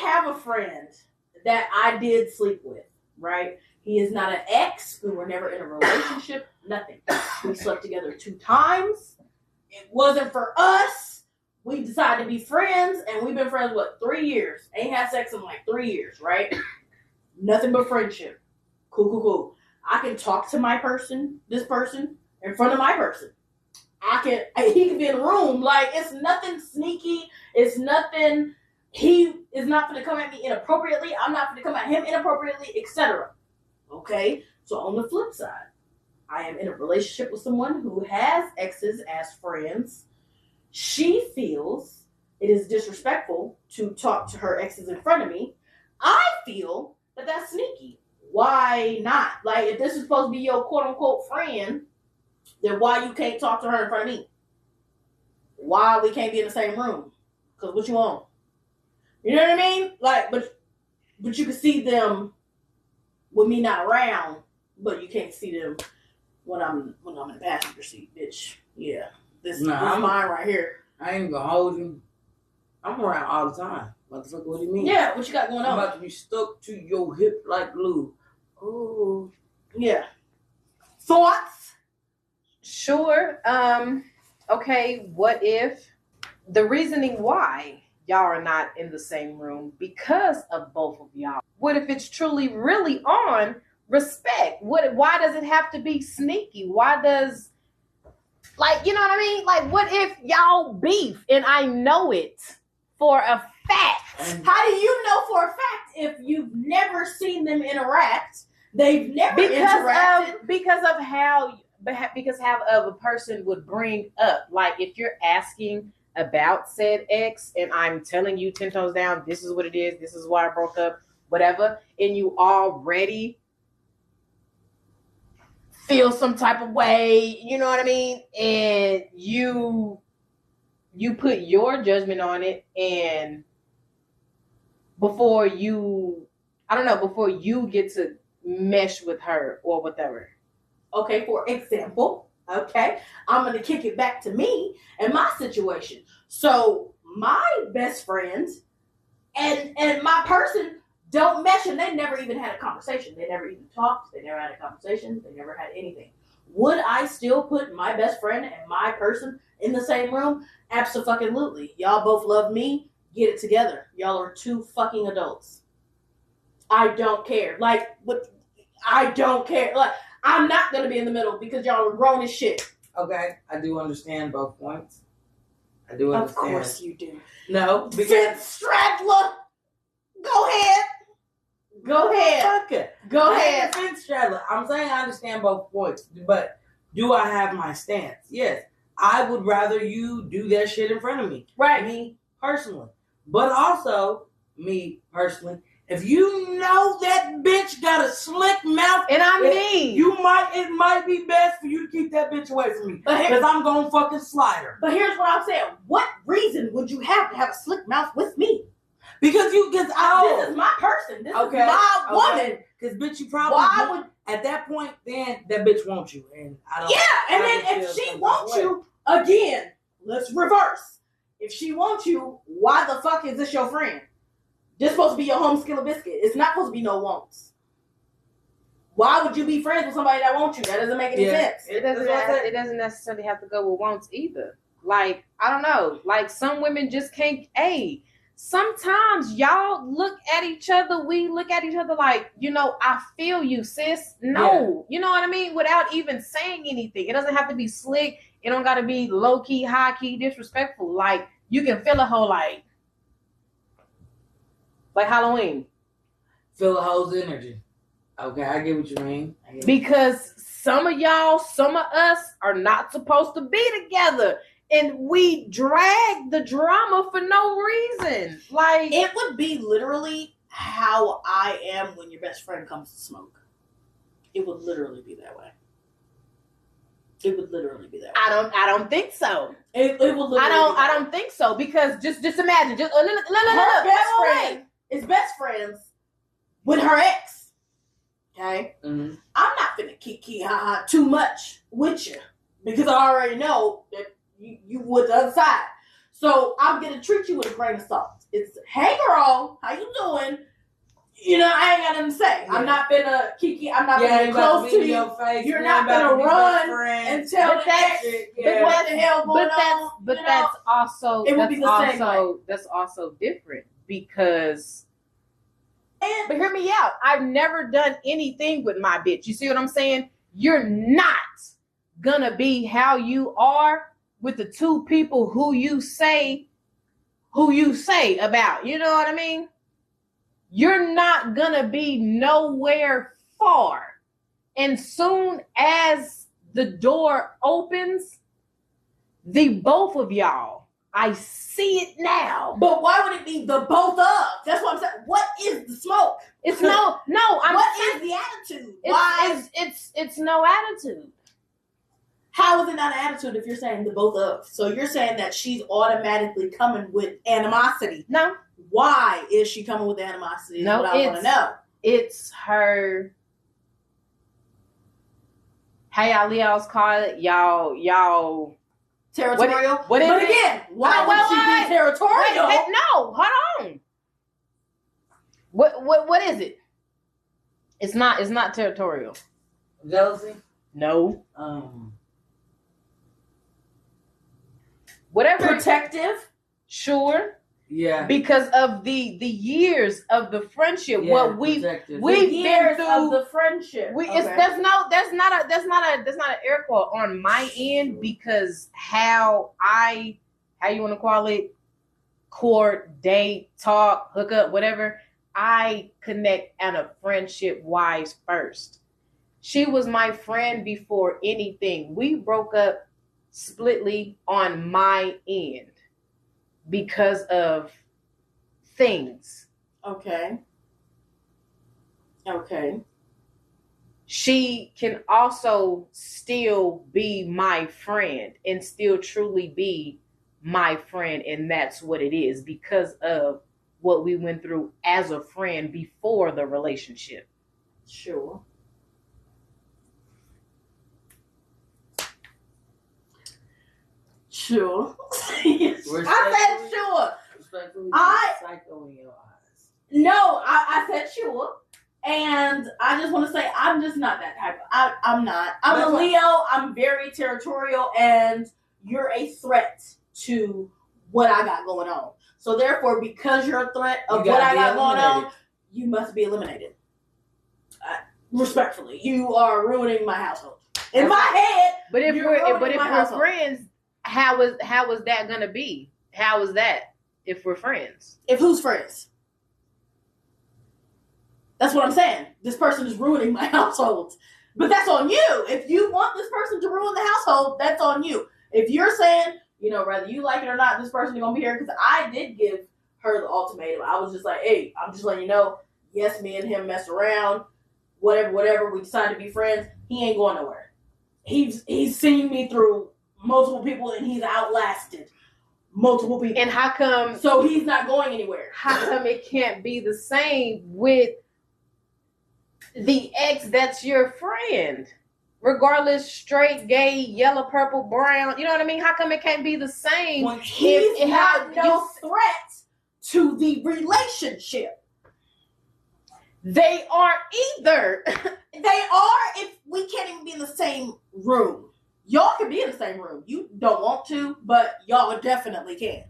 have a friend that I did sleep with, right? He is not an ex. We were never in a relationship. Nothing. We slept together 2 times. It wasn't for us. We decided to be friends, and we've been friends, 3 years? Ain't had sex in like 3 years, right? Nothing but friendship. Cool. I can talk to this person, in front of my person. He can be in the room. Like, it's nothing sneaky. It's nothing. He is not going to come at me inappropriately. I'm not going to come at him inappropriately, etc. Okay? So on the flip side, I am in a relationship with someone who has exes as friends. She feels it is disrespectful to talk to her exes in front of me. I feel that that's sneaky. Why not? Like, if this is supposed to be your quote-unquote friend, then why you can't talk to her in front of me? Why we can't be in the same room? Because what you want? You know what I mean? Like, but you can see them with me not around, but you can't see them when I'm in the passenger seat, bitch. Yeah. This is mine right here. I ain't gonna hold you. I'm around all the time. Motherfucker, what do you mean? Yeah, what you got going on? I'm about to be stuck to your hip like glue. Oh. Yeah. Thoughts? Sure. Okay, what if the reasoning why y'all are not in the same room because of both of y'all? What if it's truly really on respect? Why does it have to be sneaky? Why does, like, you know what I mean? Like, what if y'all beef and I know it for a fact? How do you know for a fact if you've never seen them interact? They've never interacted because how a person would bring up, like, if you're asking about said ex and I'm telling you 10 toes down, this is what it is, this is why I broke up, whatever, and you already feel some type of way, you know what I mean? And you put your judgment on it, and before you get to mesh with her or whatever. Okay, for example, okay, I'm going to kick it back to me and my situation. So my best friends and my person don't mesh, and they never even had a conversation. They never even talked. They never had a conversation. They never had anything. Would I still put my best friend and my person in the same room? Absolutely. Y'all both love me. Get it together. Y'all are 2 fucking adults. I don't care. I don't care. Like, I'm not going to be in the middle because y'all are grown as shit. Okay, I do understand both points. I do understand. Of course you do. No, because... Fifth Stradler, go ahead. Go ahead. Go ahead. Fifth Stradler. I'm saying I understand both points, but do I have my stance? Yes. I would rather you do that shit in front of me. Right. Me, personally. But also, me, personally, if you know that bitch got a slick mouth, and it might be best for you to keep that bitch away from me, because I'm gonna fucking slide her. But here's what I'm saying: what reason would you have to have a slick mouth with me? Because this is my person. This is my woman. Because bitch, you probably at that point, then that bitch wants you, and I don't. Yeah, and then if she wants you again, let's reverse. If she wants you, why the fuck is this your friend? This supposed to be your home skill of biscuit. It's not supposed to be no wants. Why would you be friends with somebody that wants you? That doesn't make any sense. It doesn't necessarily have to go with wants either. Like, I don't know. Like, some women just can't. Sometimes y'all look at each other. We look at each other like, I feel you, sis. No, you know what I mean? Without even saying anything. It doesn't have to be slick. It don't got to be low key, high key, disrespectful. Like, you can feel a whole like Halloween. Feel a hoe's energy. Okay, I get what you mean. Because some of us are not supposed to be together. And we drag the drama for no reason. Like, it would be literally how I am when your best friend comes to smoke. It would literally be that way. It would literally be that way. I don't think so. It would literally I don't think so, because just imagine, her best friend is best friends with her ex. Okay? Mm-hmm. I'm not finna kiki ha too much with you, because I already know that you would the other side. So I'm gonna treat you with a grain of salt. It's, hey girl, how you I'm not gonna Kiki. I'm not Yeah, gonna you be about close to to be in you. your face. You're We not ain't about gonna to be best run friends. and tell But the ex Yeah. what the hell going on. But you know? that's also It would be the same that's also different because. And But hear me out. I've never done anything with my bitch. You see what I'm saying? You're not gonna be how you are with the two people who you say about. You know what I mean? You're not gonna be nowhere far. And soon as the door opens, the both of y'all, I see it now. but why would it be the both of? That's what I'm saying. What is the smoke? It's no. What is the attitude? Why? It's no attitude. How is it not an attitude if you're saying the both of? So you're saying that she's automatically coming with animosity. No. Why is she coming with animosity? Is No, what I want to know. It's her. How y'all Leos call it? Y'all. Territorial. What is but it? again, why would she be territorial? No, hold on. What is it? It's not territorial. Jealousy? No. Whatever. Protective. Sure. Yeah. Because of the years of the friendship, Yeah, what we've protective. been Years through. of the friendship. That's not an air quote on my end because how you want to call it, court, date, talk, hook up, whatever. I connect at a friendship wise first. She was my friend before anything. We broke up splitly on my end because of things. Okay. She can also still be my friend and still truly be my friend, and that's what it is because of what we went through as a friend before the relationship. Sure. I said sure. Respectfully, psycho in your eyes. No, I said sure. And I just want to say I'm just not that type of I'm not. I'm a Leo, I'm very territorial, and you're a threat to what I got going on. So therefore, because you're a threat of what I got going on, you must be eliminated. Respectfully, you are ruining my household. In my head, but if we're household. friends, how is that gonna be? How is that if we're friends? If who's friends? That's what I'm saying. This person is ruining my household. But that's on you. If you want this person to ruin the household, that's on you. If you're saying, whether you like it or not, this person is going to be here. Because I did give her the ultimatum. I was just like, hey, I'm just letting you know, yes, me and him mess around. Whatever. We decide to be friends. He ain't going nowhere. He's seen me through multiple people and he's outlasted multiple people. And how come? So he's not going anywhere. How come it can't be the same with the ex that's your friend? Regardless, straight, gay, yellow, purple, brown. You know what I mean? How come it can't be the same? Well, he's not no threat to the relationship. They aren't either. They are if we can't even be in the same room. Y'all can be in the same room. You don't want to, but y'all definitely can.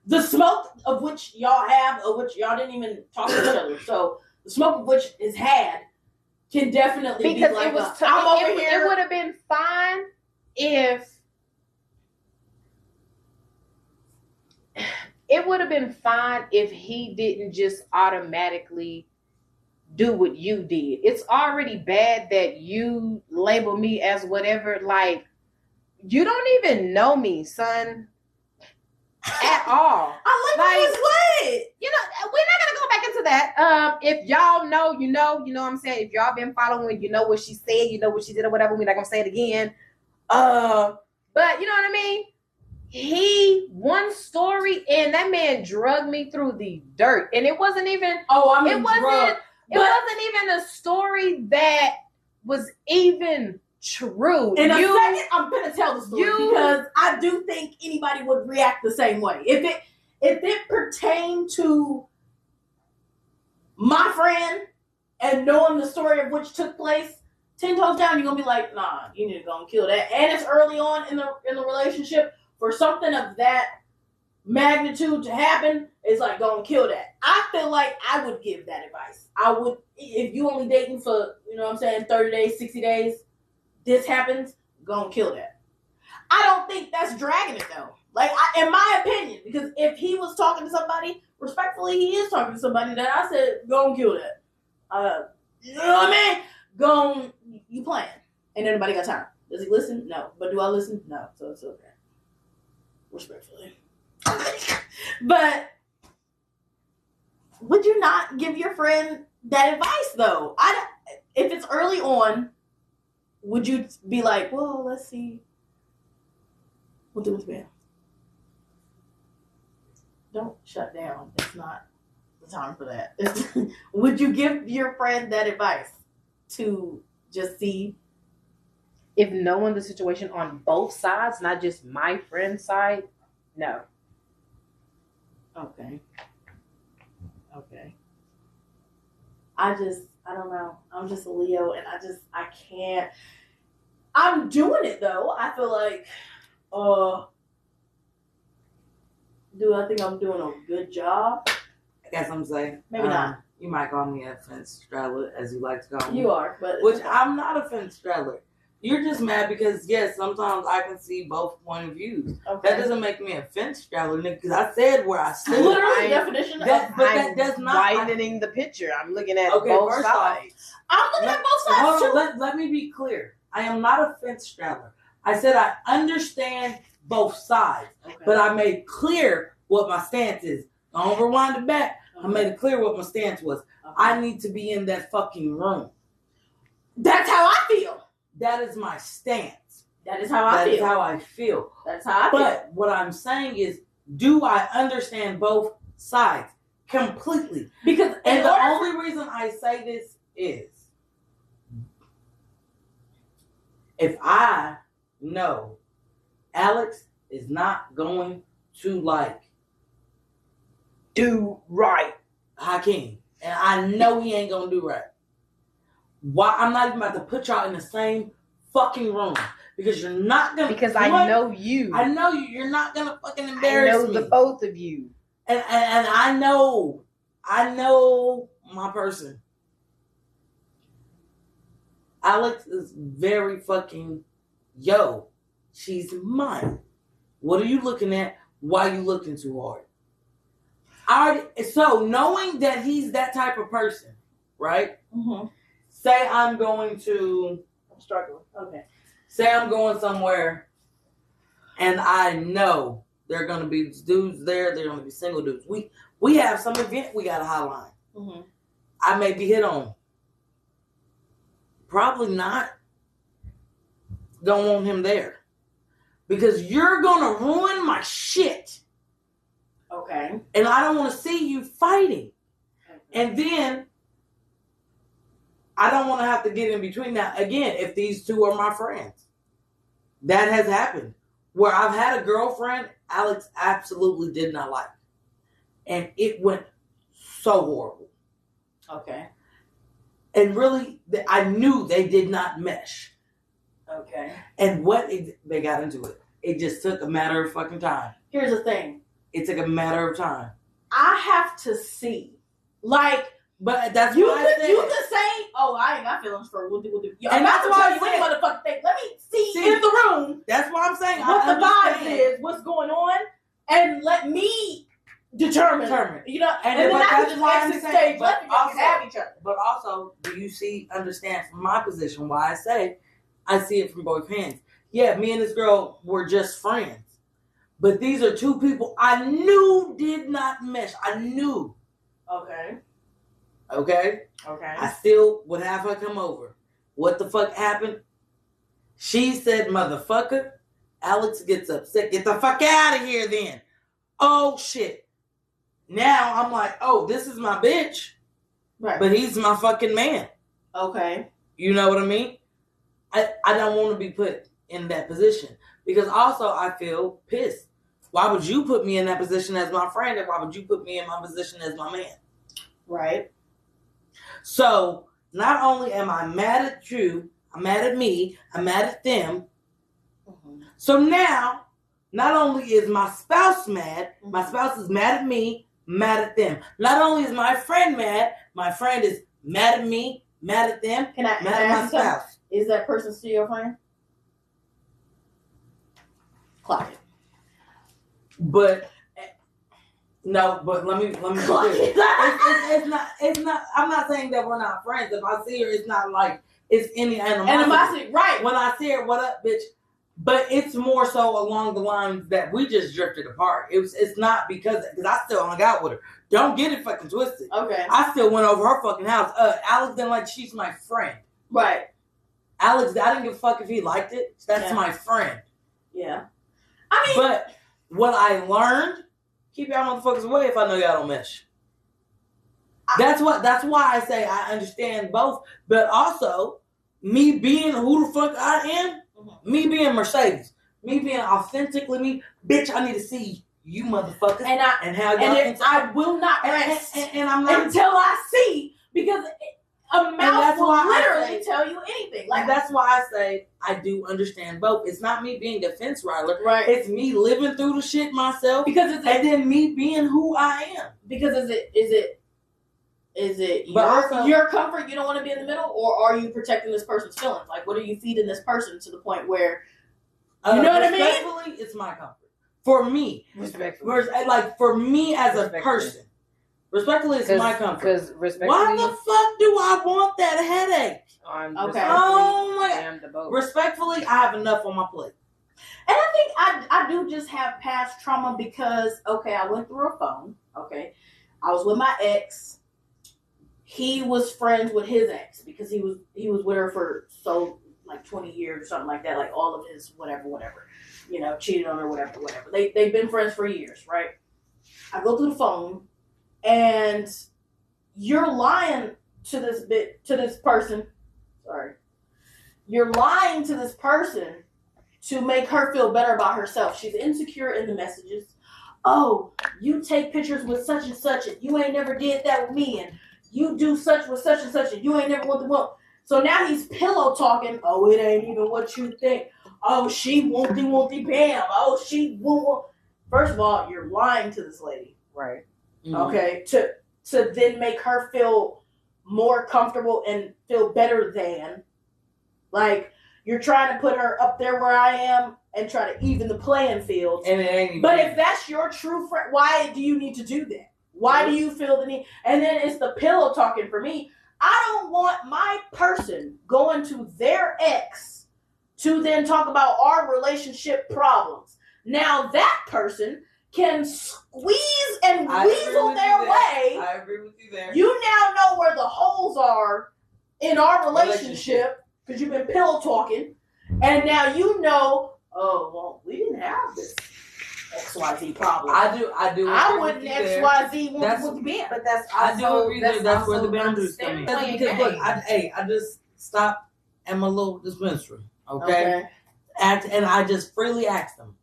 The smoke of which y'all have, of which y'all didn't even talk to each other. So the smoke of which is had can definitely because be like it was I'm over here. It would have been fine if he didn't just automatically do what you did. It's already bad that you label me as whatever. Like, you don't even know me, son, at all. I like what? We're not gonna go back into that. If y'all know, you know what I'm saying. If y'all been following, you know what she said, you know what she did, or whatever. We're not gonna say it again. But you know what I mean. He one story, and that man drugged me through the dirt, and it wasn't even. It wasn't even a story that was even true. In a second, I'm gonna tell the story because I do think anybody would react the same way. If it pertained to my friend and knowing the story of which took place, 10 toes down, you're gonna be like, nah, you need to go and kill that. And it's early on in the relationship. For something of that magnitude to happen, it's like, go and kill that. I feel like I would give that advice. I would, if you only dating for, 30 days, 60 days, this happens, go and kill that. I don't think that's dragging it though. Like, in my opinion, because if he was talking to somebody, respectfully, he is talking to somebody that I said, go and kill that. You know what I mean? Go on, you playing. Ain't anybody got time. Does he listen? No. But do I listen? No. So it's okay. Respectfully. But would you not give your friend that advice though? If it's early on, would you be like, well, let's see. We'll do it together. Don't shut down. It's not the time for that. Would you give your friend that advice to just see? If knowing the situation on both sides, not just my friend's side, no. Okay. I don't know. I'm just a Leo, and I can't. I'm doing it though. I feel like, do I think I'm doing a good job? I guess I'm saying. Maybe not. You might call me a fence straddler, as you like to call me. You are, but which I'm not a fence straddler. You're just mad because, yes, sometimes I can see both point of views. Okay. That doesn't make me a fence straddler, nigga, because I said where I stood. Literally, definition of that. But that does not. Widening the picture. I'm looking at both sides. I'm looking at both sides, too. Let me be clear. I am not a fence straddler. I said I understand both sides, but I made clear what my stance is. Don't rewind it back. I made it clear what my stance was. I need to be in that fucking room. That's how I feel. That is my stance. That is how I feel. That is how I feel. That's how I feel. But what I'm saying is, do I understand both sides completely? Because and the only reason I say this is, if I know Alex is not going to do right, Hakeem, and I know he ain't gonna do right. Why? I'm not even about to put y'all in the same fucking room because you're not gonna. Because I know you. I know you. You're not gonna fucking embarrass me. I know the both of you. And I know my person. Alex is very fucking she's mine. What are you looking at? Why are you looking too hard? So knowing that he's that type of person, right? Mm-hmm. Say I'm struggling. Okay. Say I'm going somewhere and I know there are going to be dudes there. There are going to be single dudes. We have some event we got a hotline. Mm-hmm. I may be hit on. Probably not. Don't want him there. Because you're going to ruin my shit. Okay. And I don't want to see you fighting. Okay. And then I don't want to have to get in between. Now, again, if these two are my friends, that has happened. Where I've had a girlfriend Alex absolutely did not like. And it went so horrible. Okay. And really, I knew they did not mesh. Okay. And they got into it. It just took a matter of fucking time. Here's the thing. It took a matter of time. I have to see. But that's you what I said. You could say, "Oh, I ain't got feelings for we'll do." And that's why you any motherfucking thing. Let me see in the room. That's what I'm saying. What the vibe is, what's going on, and let me determine. And then I can just exit stage. Let me have each other. But also, do you understand from my position why I say I see it from both hands? Yeah, me and this girl were just friends, but these are two people I knew did not mesh. I knew. Okay. I still would have her come over. What the fuck happened? She said, "Motherfucker." Alex gets upset. Get the fuck out of here then. Oh, shit. Now I'm like, oh, this is my bitch. Right. But he's my fucking man. Okay. You know what I mean? I don't want to be put in that position. Because also I feel pissed. Why would you put me in that position as my friend? And why would you put me in my position as my man? Right. So not only am I mad at you, I'm mad at me, I'm mad at them. Mm-hmm. So now, not only is my spouse mad, my spouse is mad at me, mad at them. Not only is my friend mad, my friend is mad at me, mad at them, Can I mad at my spouse. Is that person still your friend? Clock it. But no, but let me be clear. It's not. I'm not saying that we're not friends. If I see her, it's not like it's any animosity. Right. When I see her, what up, bitch? But it's more so along the lines that we just drifted apart. It's not because I still hung out with her. Don't get it fucking twisted. Okay. I still went over her fucking house. Alex didn't like. She's my friend. Right. Alex, I didn't give a fuck if he liked it. That's my friend. Yeah. I mean, but what I learned. Keep y'all motherfuckers away if I know y'all don't mesh. That's why I say I understand both. But also, me being who the fuck I am, me being Mercedes, me being authentically me, bitch, I need to see you motherfuckers and how y'all. And I will not rest and I'm not until I see, because a mouth will literally tell you anything. Like, that's why I say I do understand both. It's not me being a fence rider. Right. It's me living through the shit myself. And then me being who I am. Because is it your comfort, you don't want to be in the middle, or are you protecting this person's feelings? Like, what are you feeding this person to the point where, you know what I mean? Respectfully, it's my comfort. For me. Respectfully. Like, for me as a person. Respectfully, it's my comfort. Because respectfully, why the fuck do I want that headache? Oh my God. Respectfully, I have enough on my plate. And I think I do just have past trauma because, okay, I went through a phone. Okay. I was with my ex. He was friends with his ex because he was with her for like 20 years or something like that. Like all of his whatever. You know, cheated on her, whatever. They've been friends for years, right? I go through the phone. And you're lying to this person. Sorry. You're lying to this person to make her feel better about herself. She's insecure in the messages. Oh, you take pictures with such and such, and you ain't never did that with me, and you do such with such and such, and you ain't never want the one. So now he's pillow talking. Oh, it ain't even what you think. Oh, she won't the Pam. Oh, she won't. First of all, you're lying to this lady. Right. Mm-hmm. Okay, to then make her feel more comfortable and feel better than, like, you're trying to put her up there where I am and try to even the playing field. And it ain't even. But if that's your true friend, why do you need to do that? Why do you feel the need? And then it's the pillow talking for me. I don't want my person going to their ex to then talk about our relationship problems. Now that person can squeeze and weasel their way. I agree with you there. You now know where the holes are in our relationship because you've been pillow talking, and now you know. Oh well, we didn't have this XYZ problem. I do. I wouldn't XYZ want to be. But that's I do also, agree that's where the boundaries come in. Playing Because look, games. I just stopped at my little dispensary. Okay. And I just freely asked them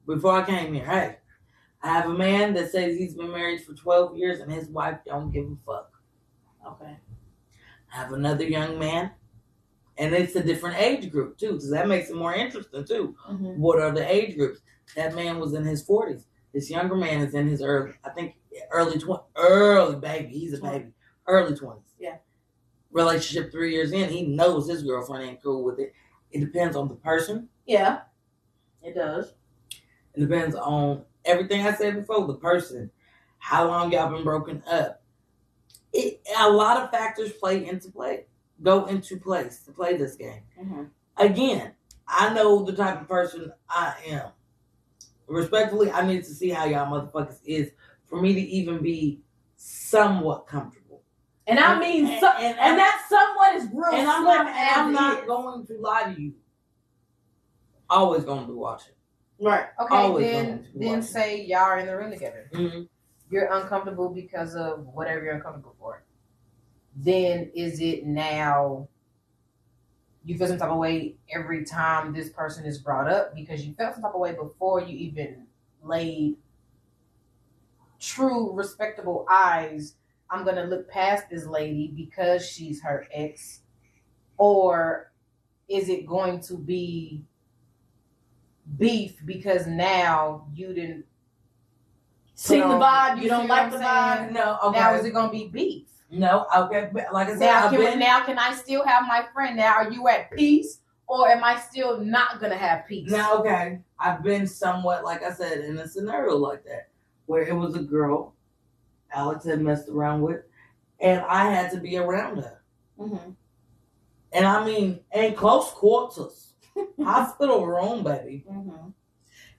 before I came here. Hey. I have a man that says he's been married for 12 years and his wife don't give a fuck. Okay. I have another young man, and it's a different age group too, because that makes it more interesting too. Mm-hmm. What are the age groups? That man was in his 40s. This younger man is in his early 20s. Baby. He's a baby. Early 20s. Yeah. Relationship 3 years in, he knows his girlfriend ain't cool with it. It depends on the person. Yeah. It does. It depends on everything I said before, the person, how long y'all been broken up. A lot of factors go into place to play this game. Mm-hmm. Again, I know the type of person I am. Respectfully, I need to see how y'all motherfuckers is for me to even be somewhat comfortable. And I mean, and that somewhat is real. And I'm not going to lie to you. Always going to be watching. Right. Okay, then say y'all are in the room together. Mm-hmm. You're uncomfortable because of whatever you're uncomfortable for. Then is it now you feel some type of way every time this person is brought up because you felt some type of way before you even laid true respectable eyes I'm going to look past this lady because she's her ex? Or is it going to be beef because now you didn't See the vibe, you you see don't what like I'm the saying? vibe. No, okay. Now is it going to be beef? No, okay. But like I said, Now can I still have my friend? Now are you at peace, or am I still not going to have peace? Now, okay, I've been somewhat, like I said, in a scenario like that, where it was a girl Alex had messed around with, and I had to be around her. Mm-hmm. And I mean, in close quarters, hospital room, baby. Mm-hmm.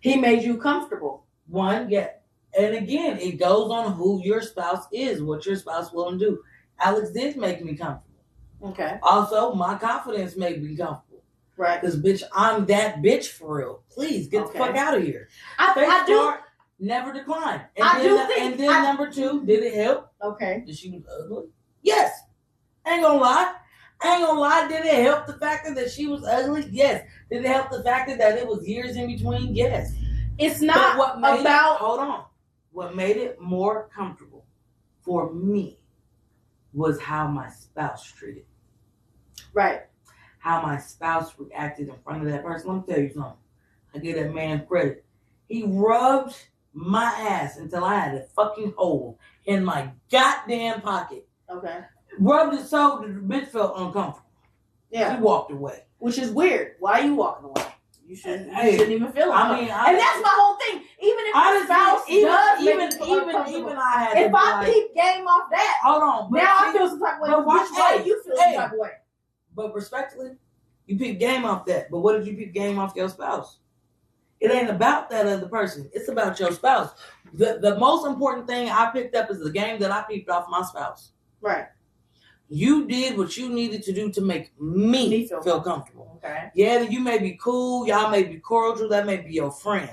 He made you comfortable. One, yeah. And again, it goes on who your spouse is, what your spouse will do. Alex did make me comfortable. Okay. Also, my confidence made me comfortable. Right. Because, bitch, I'm that bitch for real. Please, get the fuck out of here. I do. Never decline. And then number two, did it help? Okay. That she was ugly? Yes. Ain't gonna lie. Did it help the factor that she was ugly? Yes. Did it help the factor that it was years in between? Yes. It's not hold on. What made it more comfortable for me was how my spouse treated. Right. How my spouse reacted in front of that person. Let me tell you something. I give that man credit. He rubbed my ass until I had a fucking hole in my goddamn pocket. Okay. Rubbed it so that the bitch felt uncomfortable. Yeah. He walked away. Which is weird. Why are you walking away? You shouldn't even feel it. And that's my whole thing. Even if your spouse even I had if I peep game off that, hold on. Now I feel some type of way. Why do you feel some type of way? But respectfully, you peep game off that. But what did you peep game off your spouse? It ain't about that other person. It's about your spouse. The most important thing I picked up is the game that I peeped off my spouse. Right. You did what you needed to do to make me feel comfortable. Okay. Yeah, you may be cool. Y'all may be cordial. That may be your friend.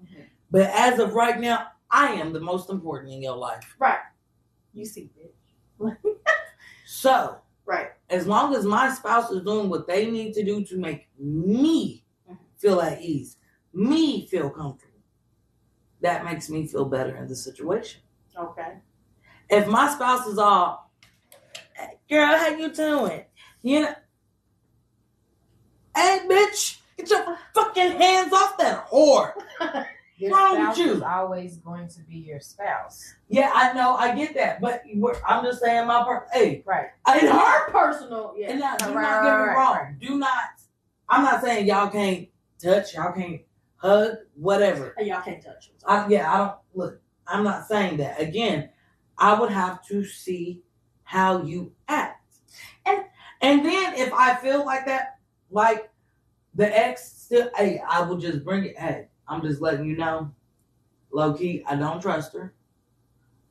Mm-hmm. But as of right now, I am the most important in your life. Right. You see, bitch. So, right. As long as my spouse is doing what they need to do to make me feel at ease, me feel comfortable, that makes me feel better in the situation. Okay. If my spouse is all, girl, how you doing? You know, hey, bitch, get your fucking hands off that whore. Your spouse is always going to be your spouse. Yeah, I know, I get that, but I'm just saying hey, right. In her personal, yeah. And now, do not get me wrong. Right. Do not. I'm not saying y'all can't touch, y'all can't hug, whatever. And y'all can't touch. I don't look. I'm not saying that. Again, I would have to see how you act, and then if I feel like that, like the ex still, hey, I will just bring it. Hey, I'm just letting you know, low key, I don't trust her.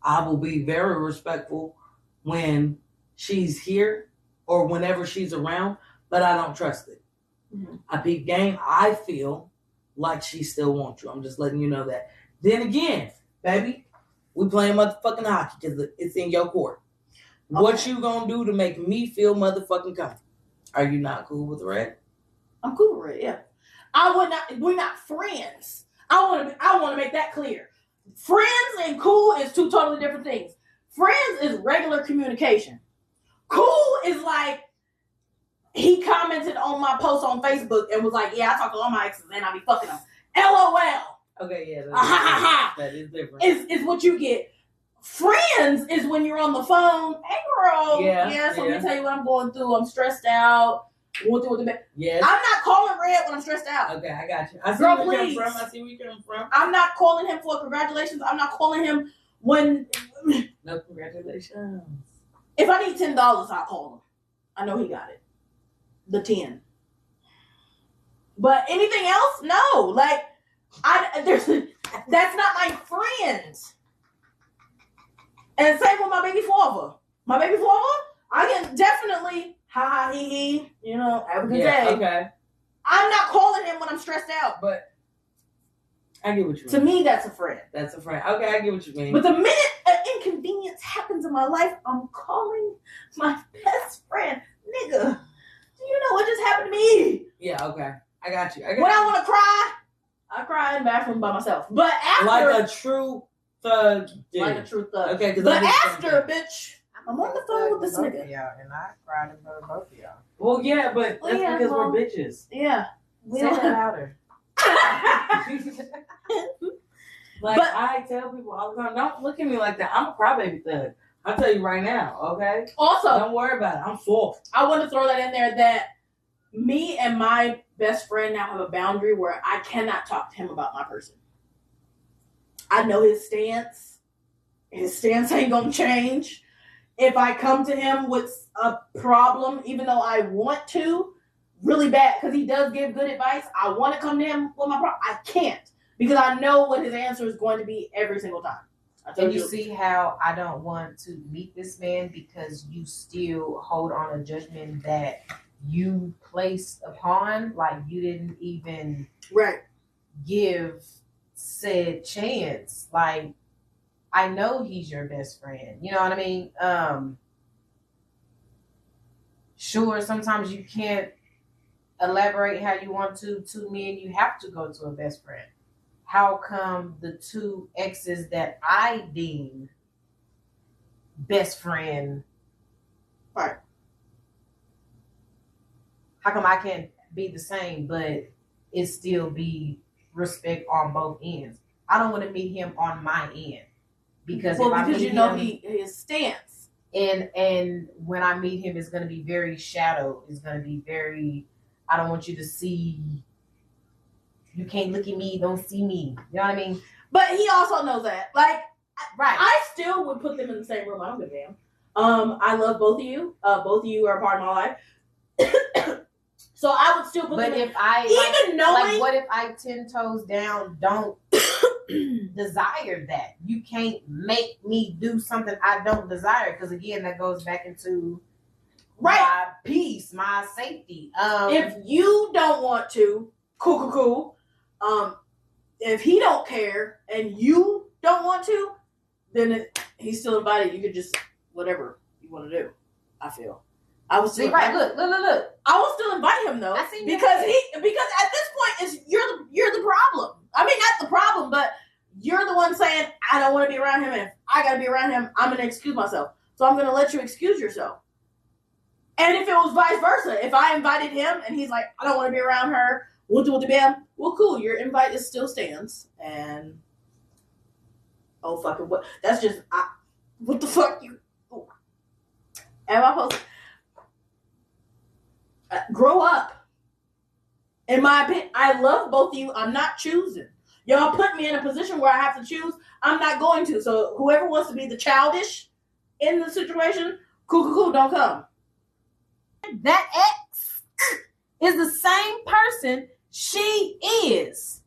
I will be very respectful when she's here or whenever she's around, but I don't trust it. Mm-hmm. I peep game. I feel like she still wants you. I'm just letting you know that. Then again, baby, we playing motherfucking hockey because it's in your court. Okay. What you gonna do to make me feel motherfucking comfortable? Are you not cool with Red? I'm cool with Red, yeah. I would not. We're not friends. I want to make that clear. Friends and cool is two totally different things. Friends is regular communication. Cool is like he commented on my post on Facebook and was like, "Yeah, I talk to all my exes and I be fucking them." LOL. Okay, yeah, that is different. Is what you get. Friends is when you're on the phone. Hey, girl. Yeah. So let me tell you what I'm going through. I'm stressed out. Yes. I'm not calling Red when I'm stressed out. Okay, I got you. I see Girl, where please. you're from. I see where you're coming from. I'm not calling him for congratulations. I'm not calling him when. No congratulations. If I need $10, I'll call him. I know he got it. The 10. But anything else? No. Like, that's not my friends. And same with my baby father. My baby father, I can definitely ha he he, you know, have a good day. Okay. I'm not calling him when I'm stressed out. But I get what you mean. To me, that's a friend. That's a friend. Okay, I get what you mean. But the minute an inconvenience happens in my life, I'm calling my best friend. Nigga, do you know what just happened to me? Yeah, okay. I got you. When I want to cry, I cry in the bathroom by myself. But after... Like a true thug. Like a true thug. Okay, But after, bitch, I'm on the phone with this both nigga. of y'all, and I cried in front of both of y'all. Well, yeah, but Well, that's yeah, because well- we're bitches. Yeah. Say that louder. Like But- I tell people all the time, don't look at me like that. I'm a crybaby thug. I'll tell you right now, okay? Also, Don't worry about it. I'm soft. I want to throw that in there that me and my best friend now have a boundary where I cannot talk to him about my person. I know his stance. His stance ain't gonna change. If I come to him with a problem, even though I want to, really bad, because he does give good advice, I want to come to him with my problem. I can't because I know what his answer is going to be every single time. I told And you see how I don't want to meet this man because you still hold on a judgment that you placed upon, like you didn't even right. give said chance. Like, I know he's your best friend. You know what I mean? Sure, sometimes you can't elaborate how you want to me, and you have to go to a best friend. How come the two exes that I deem best friend, Right. how come I can't be the same, but it still be respect on both ends? I don't want to meet him on my end because if I because meet you know him, his stance. and when I meet him, it's going to be very shadowed. It's going to be very, I don't want you to see, you can't look at me, don't see me. You know what I mean? But he also knows that. Like, Right. I still would put them in the same room. I don't give a damn. I love both of you. Both of you are a part of my life. So I would still put But them in. if I, Even knowing. what if I 10 toes down don't desire that? You can't make me do something I don't desire. Because again, that goes back into Right. my peace, my safety. If you don't want to, cool. If he don't care and you don't want to, then he's still invited. You could just whatever you want to do. I feel. I was still see, right? invite- Look. I will still invite him though, I seen you. because at this point it's you're the problem. I mean, not the problem, but you're the one saying I don't want to be around him, and if I got to be around him, I'm gonna excuse myself. So I'm gonna let you excuse yourself. And if it was vice versa, if I invited him and he's like, I don't want to be around her, bam, well, cool, your invite is still stands. And oh fucking what? That's just what the fuck you? Am I supposed to grow up? In my opinion, I love both of you. I'm not choosing. Y'all put me in a position where I have to choose. I'm not going to. So whoever wants to be the childish in the situation, cool, don't come. That ex is the same person she is.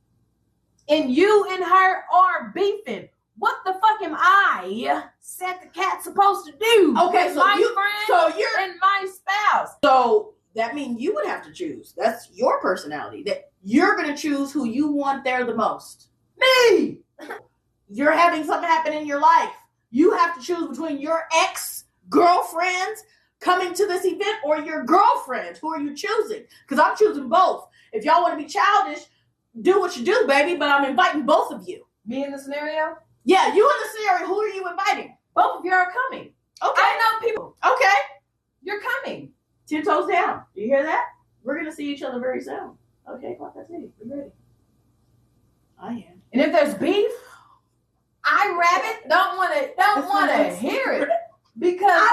And you and her are beefing. What the fuck am I, said the cat, supposed to do? Okay, with so my you- friend so you're- and my spouse. So that means you would have to choose. That's your personality. That you're going to choose who you want there the most. Me! You're having something happen in your life. You have to choose between your ex-girlfriends coming to this event or your girlfriend. Who are you choosing? Because I'm choosing both. If y'all want to be childish, do what you do, baby, but I'm inviting both of you. Me in the scenario? Yeah, you in the scenario. Who are you inviting? Both of you are coming. Okay. I know people. Okay. You're coming. 10 toes down. You hear that? We're going to see each other very soon. Okay, like I said, be ready. I am. And if there's beef, I rabbit don't want to hear it because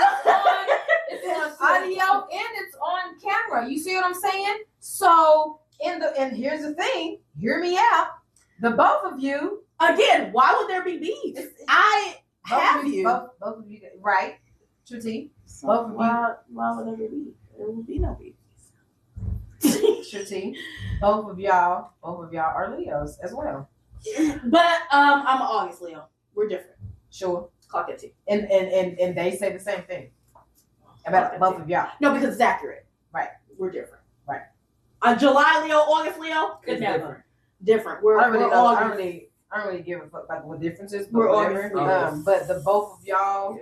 it's on audio and it's on camera. You see what I'm saying? So and here's the thing. Hear me out. The both of you. Again, why would there be beef? I have you. Both of you, right? Truty. So both of you. why would there be beef? There will be no beef. Truty. Both of y'all are Leos as well. But I'm an August Leo. We're different. Sure. Clock at T. And they say the same thing about both of y'all. No, because it's accurate. Right. We're different. Right. July Leo, August Leo, It's different. We're I don't August. really give a fuck about what differences. We're whatever. August. But the both of y'all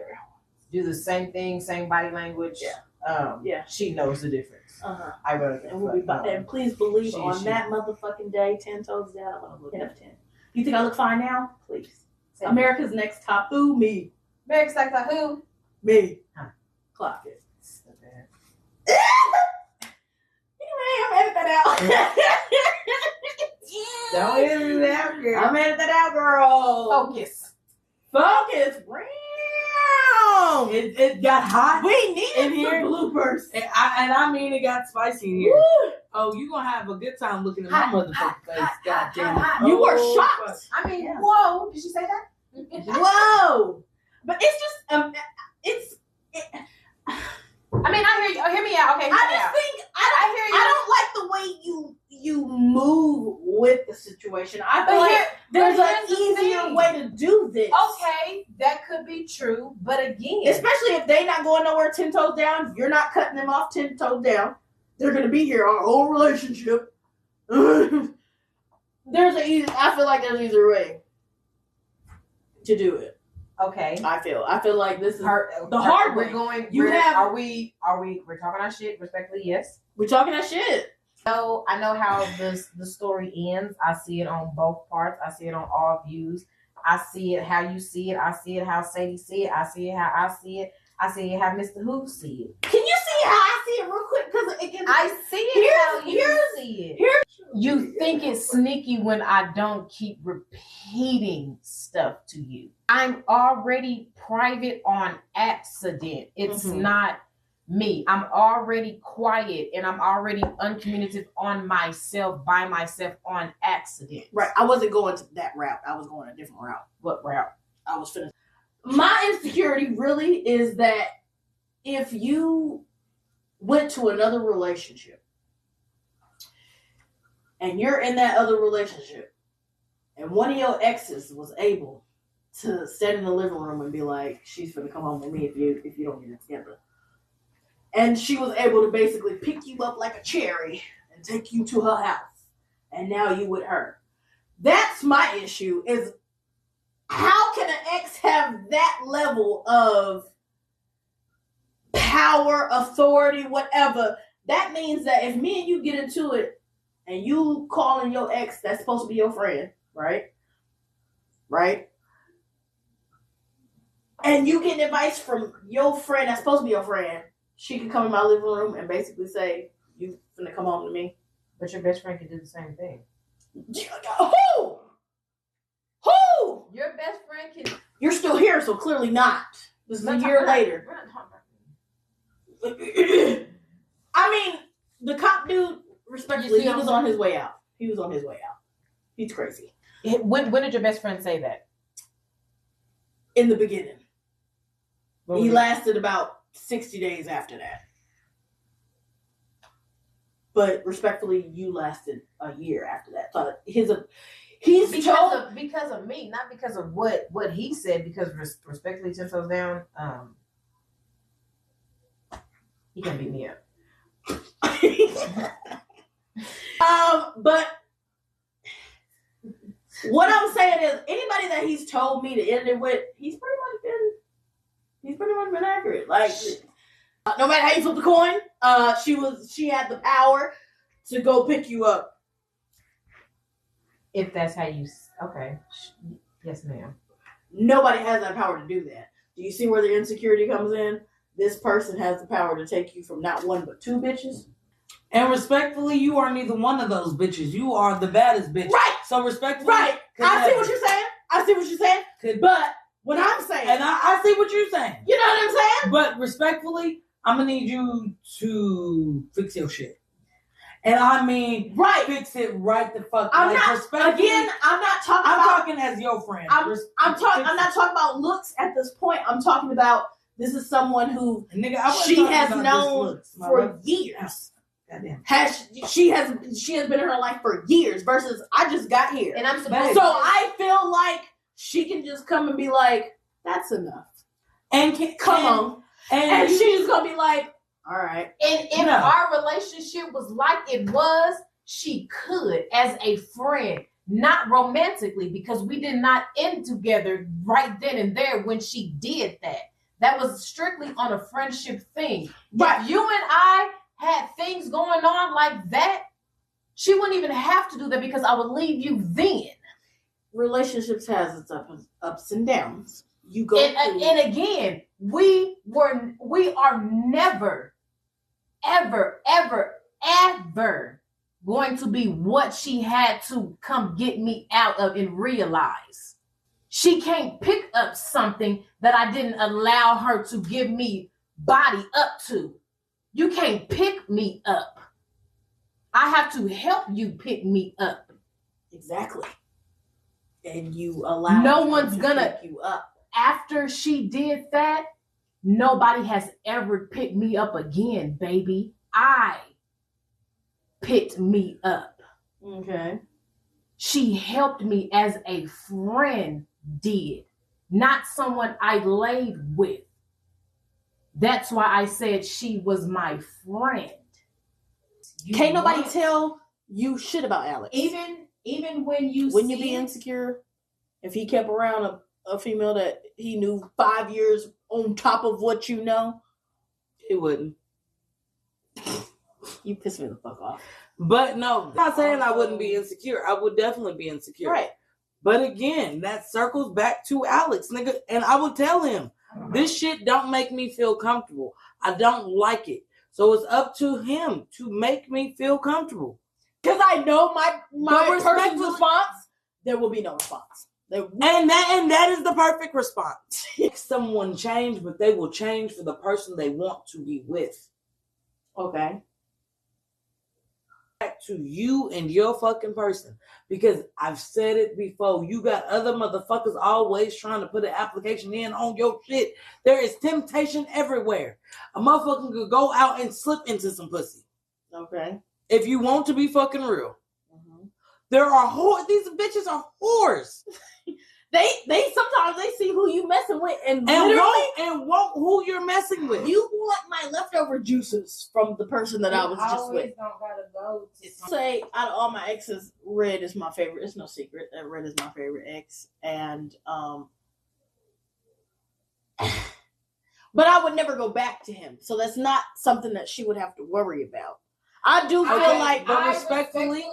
do the same thing, same body language. Yeah. Yeah. She knows the difference. I really and we'll be back. And please believe on that motherfucking day, 10 toes down, I'm gonna look F10. You think I look fine now? Please. America's Next Top Who? Me. America's Next Top Who? Me. Huh. Clock it. Anyway, I'm edit that out. Don't edit it out, girl. I'm edit that out, girl. Focus. Focus. It got hot. We needed in here. bloopers. And I mean it got spicy in here. Woo. Oh, you gonna have a good time looking at my motherfucking face. God damn it. You were Oh, shocked. I mean, Yeah. whoa. Did she say that? Whoa. But it's just I mean, I hear you. Oh, hear me out. Okay, hear I me just out. think I hear you. I don't like the way you move with the situation. I feel But like there's an here's the easier thing. way to do this. Okay, that could be true, but again, Especially if they not going nowhere 10 toes down, you're not cutting them off 10 toes down. They're gonna be here our whole relationship. I feel like there's an easier way to do it. okay. I feel like this is the We're hard way. going. You we're have- we're talking our shit respectfully? Yes. We're talking that shit. So I know how the story ends. I see it on both parts. I see it on all views. I see it how you see it. I see it how Sadie see it. I see it how I see it. I see it how Mr. Who see it. Can you see how I see it real quick? Because it can. I see it how you Here's- see it. here's- You think it's sneaky when I don't keep repeating stuff to you. I'm already private on accident. It's Mhm. not me. I'm already quiet and I'm already uncommunicative on myself, by myself on accident. Right. I wasn't going to that route. I was going a different route. What route? I was finished. My insecurity really is that if you went to another relationship and you're in that other relationship and one of your exes was able to sit in the living room and be like, she's gonna come home with me if you don't get it together. And she was able to basically pick you up like a cherry and take you to her house. And now you with her. That's my issue is how can an ex have that level of power, authority, whatever? That means that if me and you get into it and you calling your ex that's supposed to be your friend, right? Right? And you getting advice from your friend that's supposed to be your friend, she can come in my living room and basically say, you finna come home to me. But your best friend could do the same thing. Who? Who? Your best friend can. You're still here, so clearly not. This is a Let's year talk- later. We're not talking about I mean, the cop dude, respectfully, You see he was what I'm on his way out. He was on his way out. He's crazy. When did your best friend say that? In the beginning. What He was it? lasted about 60 days after that. But respectfully, you lasted a year after that. So he's because of me, not because of what he said. Because respectfully, 10 toes down, he can beat me up. But what I'm saying is, anybody that he's told me to end it with, he's pretty much been accurate. Like, no matter how you flip the coin, she had the power to go pick you up. If that's how you, okay, yes, ma'am. Nobody has that power to do that. Do you see where the insecurity comes in? This person has the power to take you from not one but two bitches. And respectfully, you are neither one of those bitches. You are the baddest bitch. Right. So respectfully, Right. I see what you're saying. But what I'm saying, And I see what you're saying. you know what I'm saying? But respectfully, I'm gonna need you to fix your shit. And I mean, Right. fix it right the fuck. I'm like, not. respectfully, Again, I'm not talking I'm about. talking as your friend. I'm Fix not it. talking about looks at this point. I'm talking about this is someone who Nigga, I wasn't she talking has about known this looks, my for brother. years. Goddamn. She has been in her life for years. Versus I just got here, And I'm Babe. supposed so I feel like she can just come and be like, "That's enough. And Come on," and she's just gonna be like, "All right." And if No. our relationship was like it was, she could, as a friend, not romantically, because we did not end together right then and there when she did that. That was strictly on a friendship thing. Right. If you and I had things going on like that, she wouldn't even have to do that because I would leave you then. relationships has its ups and downs. You go and again, we are never, ever, ever, ever going to be what she had to come get me out of and realize. She can't pick up something that I didn't allow her to give me body up to. You can't pick me up. I have to help you pick me up. Exactly. And you allow no one's gonna pick you up. After she did that, nobody has ever picked me up again, baby. I picked me up. Okay. She helped me as a friend did, not someone I laid with. That's why I said she was my friend. Can't nobody tell you shit about Alex. Even when you be insecure, if he kept around a female that he knew 5 years on top of what you know, He wouldn't. You piss me the fuck off. But no, I'm not saying I wouldn't be insecure. I would definitely be insecure. Right. But again, that circles back to Alex, nigga. And I would tell him, this shit don't make me feel comfortable. I don't like it. So it's up to him to make me feel comfortable. Because I know my person's respectfully- response, there will be no response. And that is the perfect response. Someone change, but they will change for the person they want to be with. Okay. Back to you and your fucking person. Because I've said it before. You got other motherfuckers always trying to put an application in on your shit. There is temptation everywhere. A motherfucker could go out and slip into some pussy. Okay. If you want to be fucking real. Mm-hmm. There are whores. These bitches are whores. They sometimes they see who you messing with and want who you're messing with. You want my leftover juices from the person that I was just with. Don't gotta go Say out of all my exes, Red is my favorite. It's no secret that Red is my favorite ex, and but I would never go back to him. So that's not something that she would have to worry about. I do feel like, but respectfully,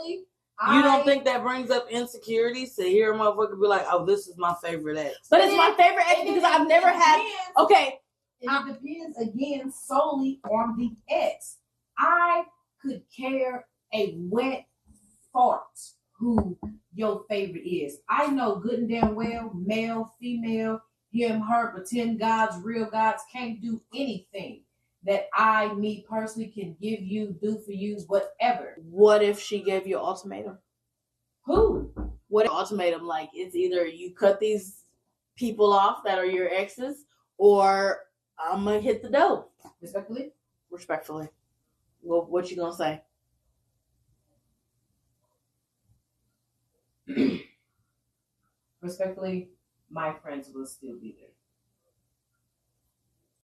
you don't think that brings up insecurities to hear a motherfucker be like, "Oh, this is my favorite ex." But it's my favorite ex because I've never had. Okay, it depends again solely on the ex. I could care a wet fart who your favorite is. I know good and damn well, male, female, him, her, pretend gods, real gods can't do anything that I, me personally, can give you, do for you, whatever. What if she gave you an ultimatum? Who? What if ultimatum? Like, it's either you cut these people off that are your exes, or I'm gonna hit the dough. Respectfully. Well, what you gonna say? Respectfully, my friends will still be there.